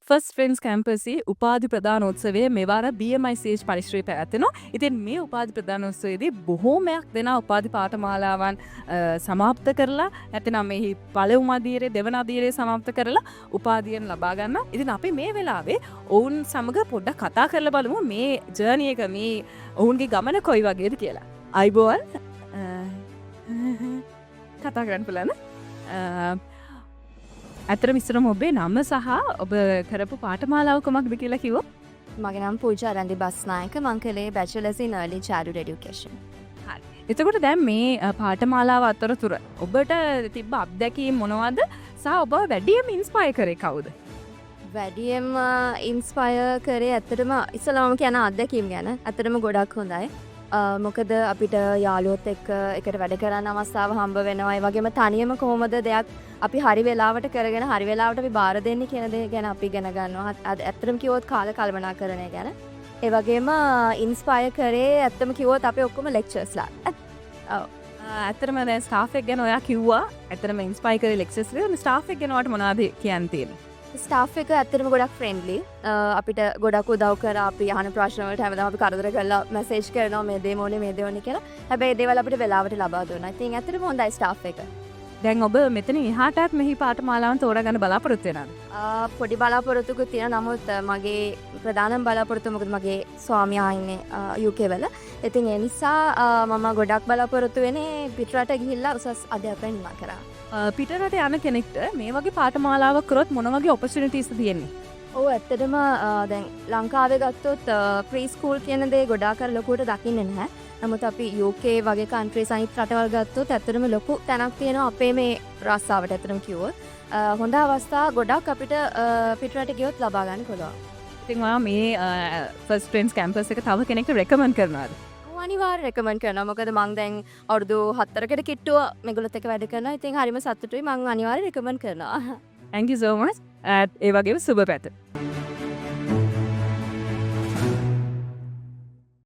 First friends කැම්පසයේ උපාධි ප්‍රදානෝත්සවය මෙවාර BMICH පරිශ්‍රයේ පැවැත්වෙනවා. ඉතින් මේ උපාධි ප්‍රදානෝත්සවයේදී බොහෝමයක් දෙනා උපාධි පාඨමාලාවන් සමාප්ත කරලා නැත්නම් මෙහි පළමු අදියරේ දෙවන අදියරේ සමාප්ත කරලා උපාධියන් ලබා ගන්නවා. ඉතින් අපි මේ වෙලාවේ ඔවුන් සමග පොඩ්ඩක් කතා කරලා බලමු මේ ජර්නි එක මේ ඔවුන්ගේ ගමන කොයි වගේද කියලා. අයිබෝල් කතා කරන්න පුළුවන්. ඇතර විස්තරම ඔබේ නම සහ ඔබ කරපු පාඨමාලාව කොමක්ද කියලා කිව්වොත්? මගේ නම පූජා රන්දි බස්නායක. මං කළේ බැචලර්ස් ඉන් early childhood education. හරි. එතකොට දැන් මේ පාඨමාලාව අතරතුර ඔබට තිබ්බ අත්දැකීම් මොනවද? සහ ඔබ වැඩිම ඉන්ස්පයර් කරේ කවුද? වැඩියෙන්ම ඉන්ස්පයර් කරේ ඇත්තටම ඉස්සලාම කියන අත්දැකීම් ගැන. ඇත්තටම ගොඩක් හොඳයි. මොකද අපිට යාළුවොත් එක්ක එකට වැඩ කරන්න අවස්ථාව හම්බ වෙනවා. ඒ වගේම තනියම කොහොමද දෙයක් අපි හරි වෙලාවට කරගෙන හරි වෙලාවට අපි බාර දෙන්නේ කියන දේ ගැන අපි ඉගෙන ගන්නවා. ඇත්තටම කිව්වොත් කාල කල්පනාකරණය ගැන. ඒ වගේම ඉන්ස්පයර් කරේ ඇත්තම කිව්වොත් අපේ ඔක්කොම ලෙක්චර්ස්ලා. ඔව්. ඇත්තටම දැන් ස්ටාෆ් එක ගැන ඔයා කිව්වා. ඇත්තටම ඉන්ස්පයර් කරේ ලෙක්චර්ස් ලා. ස්ටාෆ් එක ගැන ඔයාලට මොනවද කියන්න තියෙන්නේ? ස්ටාෆ් එක ඇත්තටම ගොඩක් ෆ්‍රෙන්ඩ්ලි. අපිට ගොඩක් උදව් කරා. අපි අහන ප්‍රශ්න වලට හැමදාම අපි කරදර කරලා මැසේජ් කරනවා මේ දේ මොනේ මේ දේ ඕනේ කියලා. හැබැයි ඒ දේවල් අපිට වෙලාවට ලබා දුන්නා. ඉතින් ඇත්තටම හොඳයි ස්ටාෆ් එක. දැන් ඔබ මෙතන එහාටත් මෙහි පාඨමාලාවන් තෝරාගන්න බලාපොරොත්තු වෙනවද? පොඩි බලාපොරොත්තුකුත් තියෙන. නමුත් මගේ ප්‍රධානම බලාපොරොත්තුව මොකද මගේ ස්වාමියා ඉන්නේ UK වල. ඉතින් ඒ නිසා මම ගොඩක් බලාපොරොත්තු වෙන්නේ පිටරට ගිහිල්ලා උසස් අධ්‍යාපනය නිමා කරා. පිටරට යන කෙනෙක්ට මේ වගේ පාඨමාලාවක් කරොත් මොන වගේ ඔපචුනිටිස්ද තියෙන්නේ? ඔව් ඇත්තටම දැන් ලංකාවේ ගත්තොත් ප්‍රී ස්කූල් කියන දේ ගොඩාක් අර ලොකුවට දකින්නේ නැහැ. නමුත් අපි UK වගේ කන්ට්‍රීස් අනිත් රටවල් ගත්තොත් ඇත්තටම ලොකු තැනක් තියෙනවා අපේ මේ රස්සාවට. ඇත්තටම කිව්වොත් හොඳ අවස්ථා ගොඩක් අපිට පිටරට ගියොත් ලබා ගන්න පුළුවන්. ඉතින් ඔයා මේ ෆස්ට් ෆ්‍රෙන්ඩ්ස් කැම්පස් එක තව කෙනෙක්ට රෙකමන්ඩ් කරනවද? අනිවාර්යෙන් රෙකමන්ඩ් කරනවා. මොකද මං දැන් අවුරුදු 4කට කිට්ටුව මේගොල්ලොත් එක්ක වැඩ කරනවා. ඉතින් හරිම සතුටුයි. මං අනිවාර්යෙන් රෙකමන්ඩ් කරනවා. Thank you so much. ඒ වගේම සුබ පැත.